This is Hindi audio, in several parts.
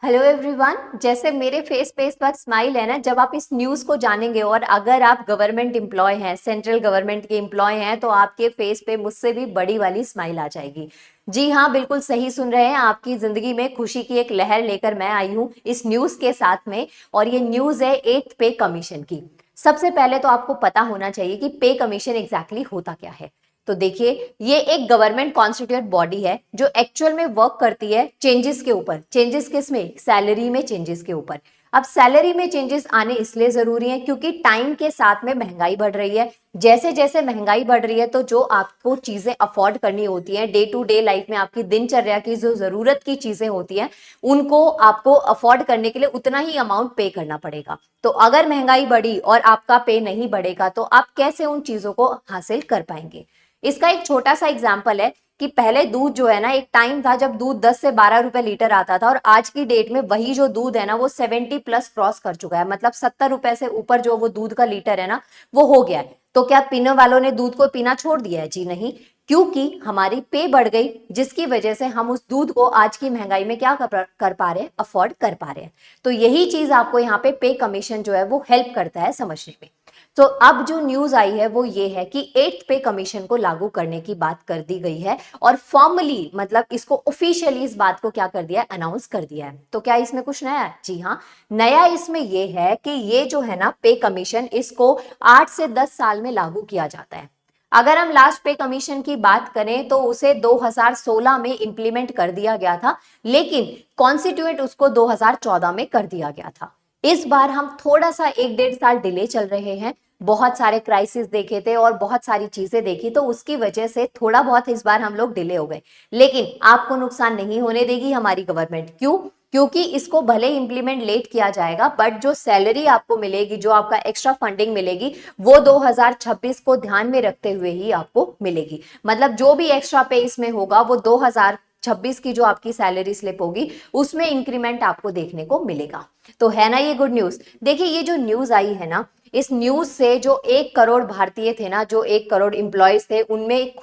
Hello everyone. जैसे मेरे फेस पे इस वक्त स्माइल है ना, जब आप इस न्यूज को जानेंगे और अगर आप गवर्नमेंट एम्प्लॉय हैं, सेंट्रल गवर्नमेंट के एम्प्लॉय हैं, तो आपके फेस पे मुझसे भी बड़ी वाली स्माइल आ जाएगी। जी हाँ, बिल्कुल सही सुन रहे हैं। आपकी जिंदगी में खुशी की एक लहर लेकर मैं आई हूँ इस न्यूज के साथ में। और ये न्यूज है 8th पे कमीशन की। सबसे पहले तो आपको पता होना चाहिए कि पे कमीशन एग्जैक्टली होता क्या है। तो देखिए, ये एक गवर्नमेंट कॉन्स्टिट्यूट बॉडी है जो एक्चुअल में वर्क करती है चेंजेस के ऊपर। चेंजेस किस में? सैलरी में चेंजेस के ऊपर। अब सैलरी में चेंजेस आने इसलिए जरूरी है क्योंकि टाइम के साथ में महंगाई बढ़ रही है। जैसे जैसे महंगाई बढ़ रही है तो जो आपको चीजें अफोर्ड करनी होती हैं डे टू डे लाइफ में, आपकी दिनचर्या की जो जरूरत की चीजें होती हैं, उनको आपको अफोर्ड करने के लिए उतना ही अमाउंट पे करना पड़ेगा। तो अगर महंगाई बढ़ी और आपका पे नहीं बढ़ेगा तो आप कैसे उन चीजों को हासिल कर पाएंगे? इसका एक छोटा सा एग्जाम्पल है कि पहले दूध जो है ना, एक टाइम था जब दूध 10 से 12 रुपए लीटर आता था और आज की डेट में वही जो दूध है ना वो 70 प्लस क्रॉस कर चुका है। मतलब 70 रुपए से ऊपर जो वो दूध का लीटर है ना वो हो गया है। तो क्या पीने वालों ने दूध को पीना छोड़ दिया है? जी नहीं, क्योंकि हमारी पे बढ़ गई, जिसकी वजह से हम उस दूध को आज की महंगाई में क्या कर पा रहे हैं? अफोर्ड कर पा रहे हैं। तो यही चीज आपको यहाँ पे कमीशन जो है वो हेल्प करता है समझने में। तो अब जो न्यूज आई है वो ये है कि 8th पे कमीशन को लागू करने की बात कर दी गई है और फॉर्मली, मतलब इसको ऑफिशियली इस बात को क्या कर दिया है? अनाउंस कर दिया है। तो क्या इसमें कुछ नया है? जी हाँ, नया इसमें ये है कि ये जो है ना पे कमीशन, इसको 8 से 10 साल में लागू किया जाता है। अगर हम लास्ट पे कमीशन की बात करें तो उसे 2016 में इंप्लीमेंट कर दिया गया था, लेकिन कॉन्स्टिट्यूएंट उसको 2014 में कर दिया गया था। इस बार हम थोड़ा सा 1-1.5 साल डिले चल रहे हैं। बहुत सारे क्राइसिस देखे थे और बहुत सारी चीजें देखी, तो उसकी वजह से थोड़ा बहुत इस बार हम लोग डिले हो गए। लेकिन आपको नुकसान नहीं होने देगी हमारी गवर्नमेंट। क्यों? क्योंकि इसको भले इंप्लीमेंट लेट किया जाएगा, बट जो सैलरी आपको मिलेगी, जो आपका एक्स्ट्रा फंडिंग मिलेगी, वो 2026 को ध्यान में रखते हुए ही आपको मिलेगी। मतलब जो भी एक्स्ट्रा पे इसमें होगा वो 2026 की जो आपकी सैलरी स्लिप होगी उसमें इंक्रीमेंट आपको देखने को मिलेगा। तो है ना ये गुड न्यूज। देखिए, ये जो न्यूज आई है ना, इस न्यूज से जो 1 करोड़ भारतीय थे ना, जो 1 करोड़ इंप्लॉयज थे, उनमें एक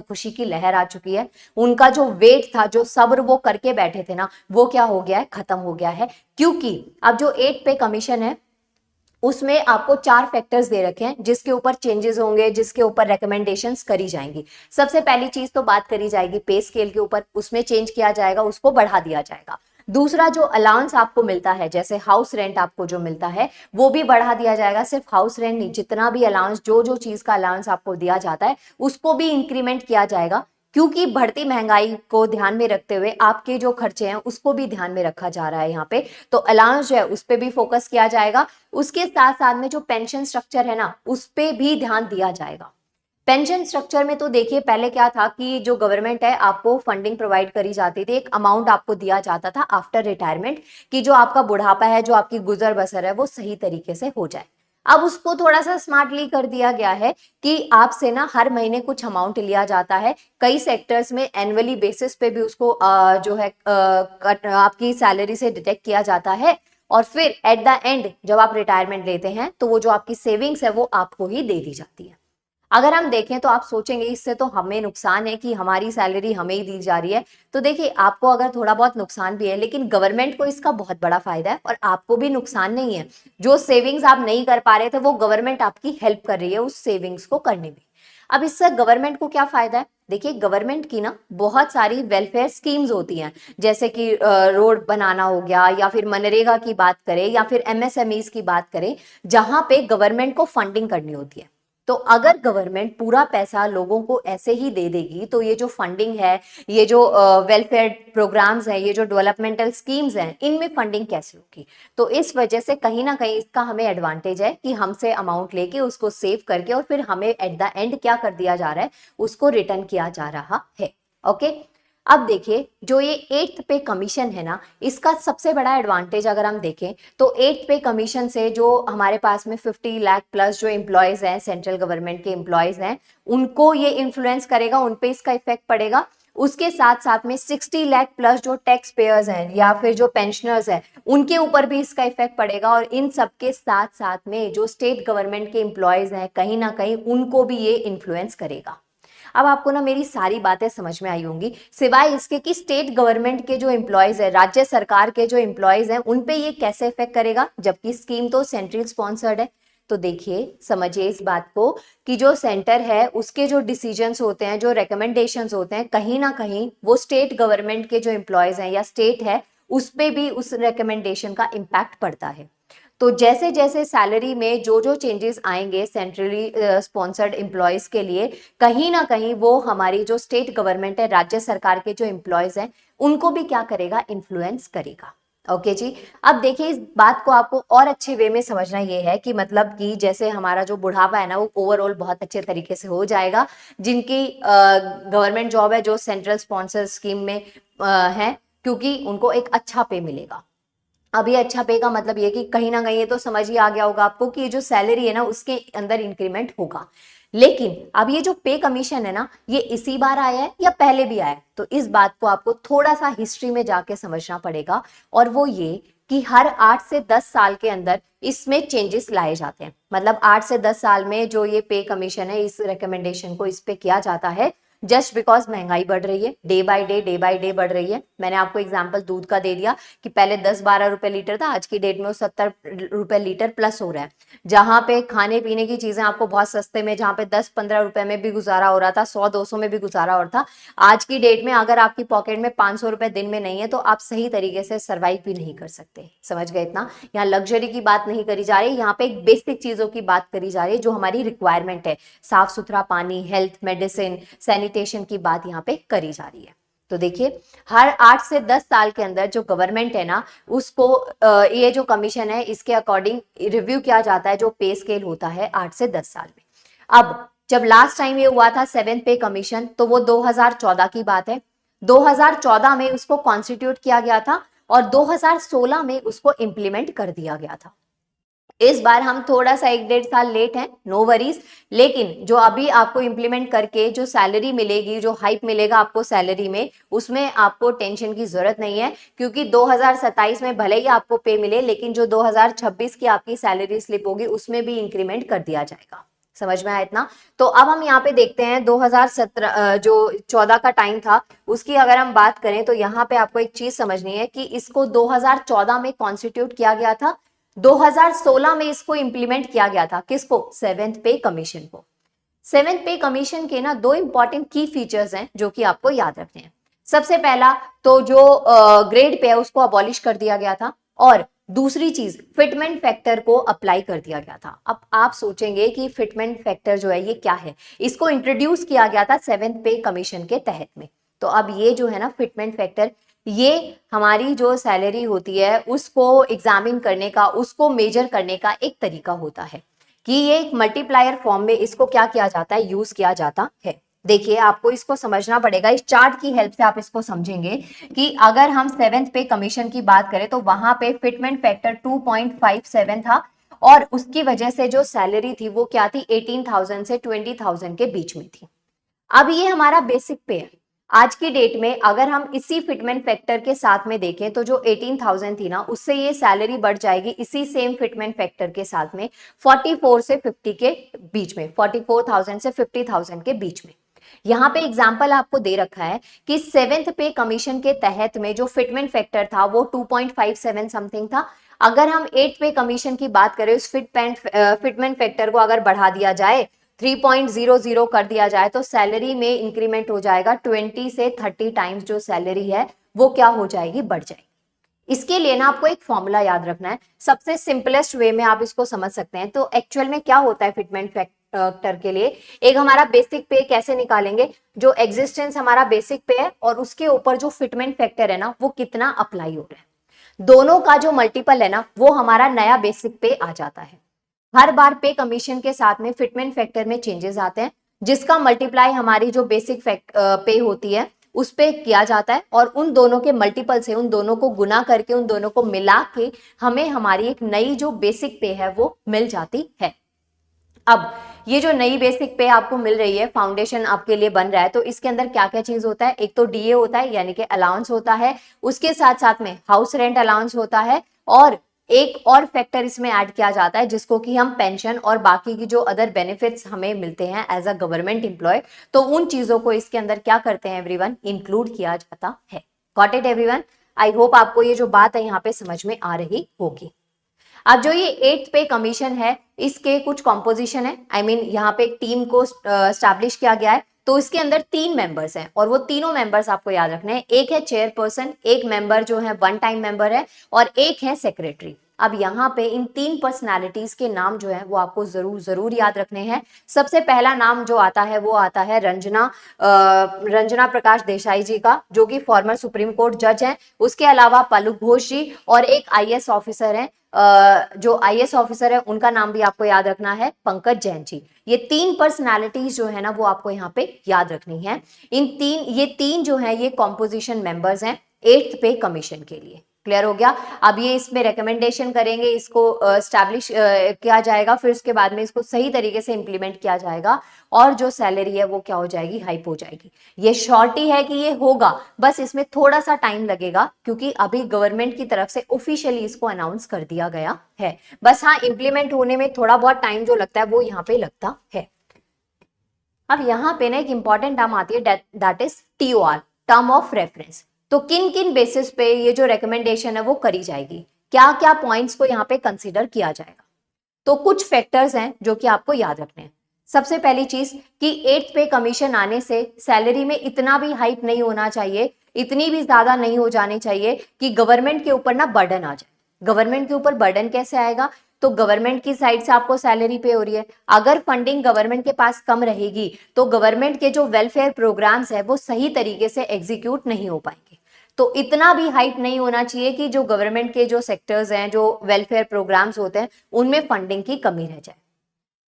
खुशी की लहर आ चुकी है। उनका जो वेट था, जो सब्र वो करके बैठे थे ना, वो क्या हो गया है? खत्म हो गया है। क्योंकि अब जो 8 पे कमीशन है उसमें आपको 4 फैक्टर्स दे रखे हैं जिसके ऊपर चेंजेस होंगे, जिसके ऊपर रिकमेंडेशंस करी जाएंगी। सबसे पहली चीज तो बात करी जाएगी पे स्केल के ऊपर, उसमें चेंज किया जाएगा, उसको बढ़ा दिया जाएगा। दूसरा, जो अलाउंस आपको मिलता है, जैसे हाउस रेंट आपको जो मिलता है वो भी बढ़ा दिया जाएगा। सिर्फ हाउस रेंट नहीं, जितना भी अलाउंस, जो जो चीज का अलाउंस आपको दिया जाता है उसको भी इंक्रीमेंट किया जाएगा। क्योंकि बढ़ती महंगाई को ध्यान में रखते हुए आपके जो खर्चे हैं उसको भी ध्यान में रखा जा रहा है यहाँ पे। तो अलाउंस जो है उस पर भी फोकस किया जाएगा। उसके साथ साथ में जो पेंशन स्ट्रक्चर है ना उस पे भी ध्यान दिया जाएगा। पेंशन स्ट्रक्चर में तो देखिए, पहले क्या था कि जो गवर्नमेंट है आपको फंडिंग प्रोवाइड करी जाती थी, एक अमाउंट आपको दिया जाता था आफ्टर रिटायरमेंट, कि जो आपका बुढ़ापा है, जो आपकी गुजर बसर है वो सही तरीके से हो जाए। अब उसको थोड़ा सा स्मार्टली कर दिया गया है कि आपसे ना हर महीने कुछ अमाउंट लिया जाता है। कई सेक्टर्स में एनुअली बेसिस पे भी उसको जो है आपकी सैलरी से डिटेक्ट किया जाता है। और फिर एट द एंड जब आप रिटायरमेंट लेते हैं तो वो जो आपकी सेविंग्स है वो आपको ही दे दी जाती है। अगर हम देखें तो आप सोचेंगे इससे तो हमें नुकसान है कि हमारी सैलरी हमें ही दी जा रही है। तो देखिए, आपको अगर थोड़ा बहुत नुकसान भी है लेकिन गवर्नमेंट को इसका बहुत बड़ा फायदा है और आपको भी नुकसान नहीं है। जो सेविंग्स आप नहीं कर पा रहे थे वो गवर्नमेंट आपकी हेल्प कर रही है उस सेविंग्स को करने में। अब इससे गवर्नमेंट को क्या फायदा है? देखिए, गवर्नमेंट की ना बहुत सारी वेलफेयर स्कीम्स होती हैं, जैसे कि रोड बनाना हो गया, या फिर मनरेगा की बात करें, या फिर एमएसएमईज की बात करें, जहां पे गवर्नमेंट को फंडिंग करनी होती है। तो अगर गवर्नमेंट पूरा पैसा लोगों को ऐसे ही दे देगी तो ये जो फंडिंग है, ये जो वेलफेयर प्रोग्राम्स हैं, ये जो डेवलपमेंटल स्कीम्स हैं, इनमें फंडिंग कैसे होगी? तो इस वजह से कहीं ना कहीं इसका हमें एडवांटेज है कि हमसे अमाउंट लेके उसको सेव करके और फिर हमें एट द एंड क्या कर दिया जा रहा है? उसको रिटर्न किया जा रहा है। ओके। अब देखिए, जो ये 8th पे कमीशन है ना, इसका सबसे बड़ा एडवांटेज अगर हम देखें तो 8th पे कमीशन से जो हमारे पास में 50 लाख प्लस जो एम्प्लॉयज हैं, सेंट्रल गवर्नमेंट के एम्प्लॉयज हैं, उनको ये इन्फ्लुएंस करेगा, उन पे इसका इफेक्ट पड़ेगा। उसके साथ साथ में 60 लाख प्लस जो टैक्स पेयर्स हैं या फिर जो पेंशनर्स हैं, उनके ऊपर भी इसका इफेक्ट पड़ेगा। और इन सबके साथ साथ में जो स्टेट गवर्नमेंट के एम्प्लॉयज हैं, कहीं ना कहीं उनको भी ये इन्फ्लुएंस करेगा। अब आपको ना मेरी सारी बातें समझ में आई होंगी, सिवाय इसके कि स्टेट गवर्नमेंट के जो एम्प्लॉयज है, राज्य सरकार के जो एम्प्लॉयज हैं, उन पे ये कैसे इफेक्ट करेगा, जबकि स्कीम तो सेंट्रल स्पॉन्सर्ड है। तो देखिए, समझिए इस बात को कि जो सेंटर है उसके जो डिसीजंस होते हैं, जो रिकमेंडेशंस होते हैं, कहीं ना कहीं वो स्टेट गवर्नमेंट के जो एम्प्लॉयज हैं या स्टेट है उस पे भी उस रिकमेंडेशन का इम्पैक्ट पड़ता है। तो जैसे जैसे सैलरी में जो जो चेंजेस आएंगे सेंट्रली स्पॉन्सर्ड एम्प्लॉयज के लिए, कहीं ना कहीं वो हमारी जो स्टेट गवर्नमेंट है, राज्य सरकार के जो एम्प्लॉयज हैं, उनको भी क्या करेगा, इन्फ्लुएंस करेगा। ओके जी। अब देखिए, इस बात को आपको और अच्छे वे में समझना ये है कि मतलब कि जैसे हमारा जो बुढ़ापा है ना, वो ओवरऑल बहुत अच्छे तरीके से हो जाएगा, जिनकी गवर्नमेंट जॉब है, जो सेंट्रल स्पॉन्सर स्कीम में है, क्योंकि उनको एक अच्छा पे मिलेगा। अब ये अच्छा पे का मतलब ये कि कहीं ना कहीं ये तो समझ ही आ गया होगा आपको कि ये जो सैलरी है ना उसके अंदर इंक्रीमेंट होगा। लेकिन अब ये जो पे कमीशन है ना, ये इसी बार आया है या पहले भी आया है, तो इस बात को आपको थोड़ा सा हिस्ट्री में जाके समझना पड़ेगा। और वो ये कि हर 8 से 10 साल के अंदर इसमें चेंजेस लाए जाते हैं। मतलब 8 से 10 साल में जो ये पे कमीशन है, इस रिकमेंडेशन को इस पे किया जाता है, जस्ट बिकॉज महंगाई बढ़ रही है, डे बाय डे बढ़ रही है। मैंने आपको एग्जांपल दूध का दे दिया कि पहले 10-12 रुपए लीटर था, आज की डेट में वो 70 रुपए लीटर प्लस हो रहा है। जहां पे खाने पीने की चीजें आपको बहुत सस्ते में, जहां पे 10-15 रुपए में भी गुजारा हो रहा था, 100-200 में भी गुजारा हो रहा था, आज की डेट में अगर आपकी पॉकेट में 500 रुपए दिन में नहीं है तो आप सही तरीके से सर्वाइव भी नहीं कर सकते। समझ गए इतना? यहाँ लग्जरी की बात नहीं करी जा रही, यहाँ पे एक बेसिक चीजों की बात करी जा रही है जो हमारी रिक्वायरमेंट है। साफ सुथरा पानी, हेल्थ, मेडिसिन, सैनिटेशन की बात यहाँ पे करी जा रही है। तो देखिए, हर 8 से 10 साल के अंदर जो गवर्नमेंट है ना, उसको ये जो कमीशन है इसके अकॉर्डिंग रिव्यू किया जाता है, जो पे स्केल होता है 8 से 10 साल में। अब जब लास्ट टाइम ये हुआ था 7th पे कमीशन, तो वो 2014 की बात है। 2014 में उसको कॉन्स्टिट्यूट किया गया था और 2016 में उसको इंप्लीमेंट कर दिया गया था। इस बार हम थोड़ा सा 1-1.5 साल लेट हैं, नो वरीज। लेकिन जो अभी आपको इंप्लीमेंट करके जो सैलरी मिलेगी, जो हाइप मिलेगा आपको सैलरी में, उसमें आपको टेंशन की जरूरत नहीं है, क्योंकि 2027 में भले ही आपको पे मिले, लेकिन जो 2026 की आपकी सैलरी स्लिप होगी उसमें भी इंक्रीमेंट कर दिया जाएगा। समझ में आया इतना? तो अब हम यहाँ पे देखते हैं 2017 जो 14 का टाइम था उसकी अगर हम बात करें, तो यहाँ पे आपको एक चीज समझनी है कि इसको 2014 में कॉन्स्टिट्यूट किया गया था, 2016 में इसको इंप्लीमेंट किया गया था। किसको? 7th पे कमीशन को। 7th पे कमीशन के ना 2 इंपॉर्टेंट की फीचर्स हैं जो कि आपको याद रखने हैं। सबसे पहला तो जो ग्रेड पे है उसको अबॉलिश कर दिया गया था, और दूसरी चीज फिटमेंट फैक्टर को अप्लाई कर दिया गया था। अब आप सोचेंगे कि फिटमेंट फैक्टर जो है ये क्या है, इसको इंट्रोड्यूस किया गया था 7th पे कमीशन के तहत में। तो अब ये जो है ना फिटमेंट फैक्टर, ये हमारी जो सैलरी होती है उसको एग्जामिन करने का, उसको मेजर करने का एक तरीका होता है कि ये एक मल्टीप्लायर फॉर्म में इसको क्या किया जाता है, यूज किया जाता है। देखिए, आपको इसको समझना पड़ेगा, इस चार्ट की हेल्प से आप इसको समझेंगे कि अगर हम 7th पे कमीशन की बात करें तो वहां पे फिटमेंट फैक्टर 2.57 था, और उसकी वजह से जो सैलरी थी वो क्या थी, 18,000 से 20,000 के बीच में थी। अब ये हमारा बेसिक पे है। आज की डेट में अगर हम इसी फिटमेंट फैक्टर के साथ में देखें तो जो 18,000 थी ना, उससे ये सैलरी बढ़ जाएगी इसी सेम फिटमेंट फैक्टर के साथ में 44 से 50 के बीच में, 44,000 से 50,000 के बीच में। यहाँ पे एग्जाम्पल आपको दे रखा है कि 7th पे कमीशन के तहत में जो फिटमेंट फैक्टर था वो 2.57 समथिंग था। अगर हम 8th पे कमीशन की बात करें, उस फिटमेंट फैक्टर को अगर बढ़ा दिया जाए, 3.00 कर दिया जाए, तो सैलरी में इंक्रीमेंट हो जाएगा 20 से 30 टाइम्स, जो सैलरी है वो क्या हो जाएगी, बढ़ जाएगी। इसके लिए ना आपको एक फॉर्मूला याद रखना है, सबसे सिंपलेस्ट वे में आप इसको समझ सकते हैं। तो एक्चुअल में क्या होता है फिटमेंट फैक्टर के लिए, एक हमारा बेसिक पे कैसे निकालेंगे, जो एग्जिस्टेंस हमारा बेसिक पे है और उसके ऊपर जो फिटमेंट फैक्टर है ना वो कितना अप्लाई हो रहा है, दोनों का जो मल्टीपल है ना वो हमारा नया बेसिक पे आ जाता है। हर बार पे कमीशन के साथ में फिटमेंट फैक्टर में चेंजेस आते हैं, जिसका मल्टीप्लाई हमारी जो बेसिक पे होती है उस पे किया जाता है, और उन दोनों के मल्टीपल से, उन दोनों को गुना करके, उन दोनों को मिला के हमें हमारी एक नई जो बेसिक पे है वो मिल जाती है। अब ये जो नई बेसिक पे आपको मिल रही है, फाउंडेशन आपके लिए बन रहा है, तो इसके अंदर क्या क्या चीज होता है, एक तो डीए होता है यानी कि अलाउंस होता है, उसके साथ साथ में हाउस रेंट अलाउंस होता है, और एक और फैक्टर इसमें ऐड किया जाता है जिसको कि हम पेंशन और बाकी की जो अदर बेनिफिट्स हमें मिलते हैं एज अ गवर्नमेंट एम्प्लॉय, तो उन चीजों को इसके अंदर क्या करते हैं एवरीवन, इंक्लूड किया जाता है। Got it everyone? I hope आपको ये जो बात है यहाँ पे समझ में आ रही होगी। अब जो ये 8th पे कमीशन है, इसके कुछ कॉम्पोजिशन है, आई मीन यहाँ पे एक टीम को स्टैब्लिश किया गया है, तो इसके अंदर 3 मेंबर्स हैं और वो तीनों मेंबर्स आपको याद रखने हैं। एक है चेयरपर्सन, एक मेंबर जो है वन टाइम मेंबर है, और एक है सेक्रेटरी। अब यहाँ पे इन 3 पर्सनालिटीज के नाम जो है वो आपको जरूर जरूर याद रखने हैं। सबसे पहला नाम जो आता है वो आता है रंजना प्रकाश देसाई जी का, जो कि फॉर्मर सुप्रीम कोर्ट जज हैं। उसके अलावा पल्लू घोष जी और एक आईएएस ऑफिसर है, जो आईएएस ऑफिसर है उनका नाम भी आपको याद रखना है, पंकज जैन जी। ये 3 पर्सनालिटीज जो है ना वो आपको यहाँ पे याद रखनी है। ये तीन जो है ये कॉम्पोजिशन मेंबर्स हैं 8th पे कमीशन के लिए। क्लियर हो गया? अब ये इसमें रिकमेंडेशन करेंगे, इसको स्टैब्लिश किया जाएगा, फिर उसके बाद में इसको सही तरीके से इंप्लीमेंट किया जाएगा और जो सैलरी है वो क्या हो जाएगी, हाइप हो जाएगी। ये श्योरिटी है कि ये होगा, बस इसमें थोड़ा सा टाइम लगेगा क्योंकि अभी गवर्नमेंट की तरफ से ऑफिशियली इसको अनाउंस कर दिया गया है। बस हाँ, इंप्लीमेंट होने में थोड़ा बहुत टाइम जो लगता है वो यहाँ पे लगता है। अब यहाँ पे ना एक इंपॉर्टेंट टर्म आती है, that is TOR, term of reference. तो किन किन बेसिस पे ये जो रिकमेंडेशन है वो करी जाएगी, क्या क्या पॉइंट्स को यहाँ पे कंसीडर किया जाएगा। तो कुछ फैक्टर्स हैं जो कि आपको याद रखने हैं। सबसे पहली चीज कि 8th पे कमीशन आने से सैलरी में इतना भी हाइप नहीं होना चाहिए, इतनी भी ज्यादा नहीं हो जानी चाहिए कि गवर्नमेंट के ऊपर ना बर्डन आ जाए। गवर्नमेंट के ऊपर बर्डन कैसे आएगा, तो गवर्नमेंट की साइड से आपको सैलरी पे हो रही है, अगर फंडिंग गवर्नमेंट के पास कम रहेगी तो गवर्नमेंट के जो वेलफेयर प्रोग्राम्स है वो सही तरीके से एग्जीक्यूट नहीं हो पाएंगे। तो इतना भी हाइप नहीं होना चाहिए कि जो गवर्नमेंट के जो सेक्टर्स हैं, जो वेलफेयर प्रोग्राम्स होते हैं, उनमें फंडिंग की कमी रह जाए।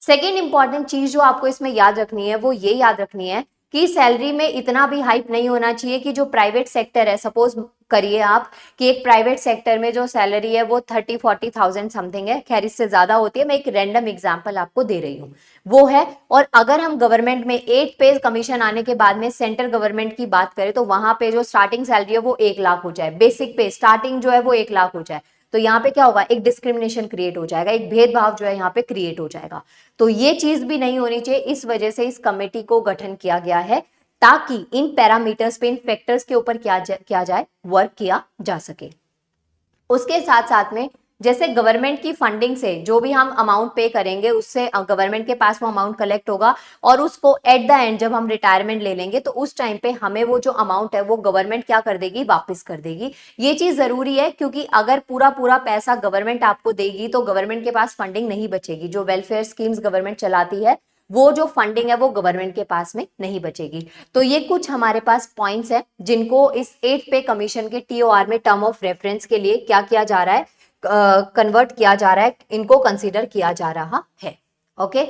सेकेंड इंपॉर्टेंट चीज जो आपको इसमें याद रखनी है वो ये याद रखनी है कि सैलरी में इतना भी हाइप नहीं होना चाहिए कि जो प्राइवेट सेक्टर है, सपोज करिए आप कि एक प्राइवेट सेक्टर में जो सैलरी है वो 30-40,000 समथिंग है, खैर इससे ज्यादा होती है, मैं एक रैंडम एग्जांपल आपको दे रही हूँ, वो है। और अगर हम गवर्नमेंट में 8 पे कमीशन आने के बाद में सेंट्रल गवर्नमेंट की बात करें तो वहां पे जो स्टार्टिंग सैलरी है वो 1 लाख हो जाए, बेसिक पे स्टार्टिंग जो है वो 1 लाख हो जाए, तो यहाँ पे क्या होगा, एक डिस्क्रिमिनेशन क्रिएट हो जाएगा, एक भेदभाव जो है यहाँ पे क्रिएट हो जाएगा। तो ये चीज भी नहीं होनी चाहिए, इस वजह से इस कमेटी को गठन किया गया है ताकि इन पैरामीटर्स पे, इन फैक्टर्स के ऊपर किया जाए, वर्क किया जा सके। उसके साथ साथ में जैसे गवर्नमेंट की फंडिंग से जो भी हम अमाउंट पे करेंगे उससे गवर्नमेंट के पास वो अमाउंट कलेक्ट होगा और उसको एट द एंड जब हम रिटायरमेंट ले लेंगे तो उस टाइम पे हमें वो जो अमाउंट है वो गवर्नमेंट क्या कर देगी, वापस कर देगी। ये चीज जरूरी है क्योंकि अगर पूरा पूरा पैसा गवर्नमेंट आपको देगी तो गवर्नमेंट के पास फंडिंग नहीं बचेगी, जो वेलफेयर स्कीम्स गवर्नमेंट चलाती है वो जो फंडिंग है वो गवर्नमेंट के पास में नहीं बचेगी। तो ये कुछ हमारे पास पॉइंट्स है जिनको इस 8 पे कमीशन के TOR में टर्म ऑफ रेफरेंस के लिए क्या किया जा रहा है, कन्वर्ट किया जा रहा है, इनको कंसीडर किया जा रहा है। ओके,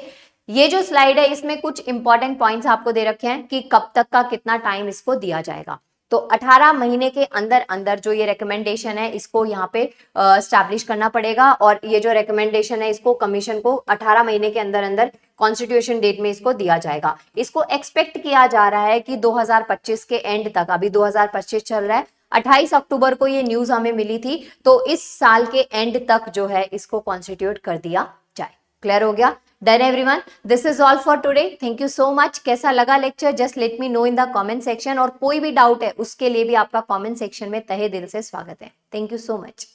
ये जो स्लाइड है इसमें कुछ इंपॉर्टेंट पॉइंट्स आपको दे रखे हैं कि कब तक का कितना टाइम इसको दिया जाएगा। तो 18 महीने के अंदर अंदर जो ये रिकमेंडेशन है इसको यहाँ पे स्टैब्लिश करना पड़ेगा और ये जो रिकमेंडेशन है इसको कमीशन को 18 महीने के अंदर अंदर कॉन्स्टिट्यूशन डेट में इसको दिया जाएगा। इसको एक्सपेक्ट किया जा रहा है कि 2025 के एंड तक, अभी 2025 चल रहा है, 28 अक्टूबर को ये न्यूज हमें मिली थी, तो इस साल के एंड तक जो है इसको कॉन्स्टिट्यूट कर दिया जाए। क्लियर हो गया? Done everyone? This is all for today. Thank you so much. कैसा लगा lecture, just let me know in the comment section, और कोई भी डाउट है उसके लिए भी आपका कमेंट सेक्शन में तहे दिल से स्वागत है। Thank you so much.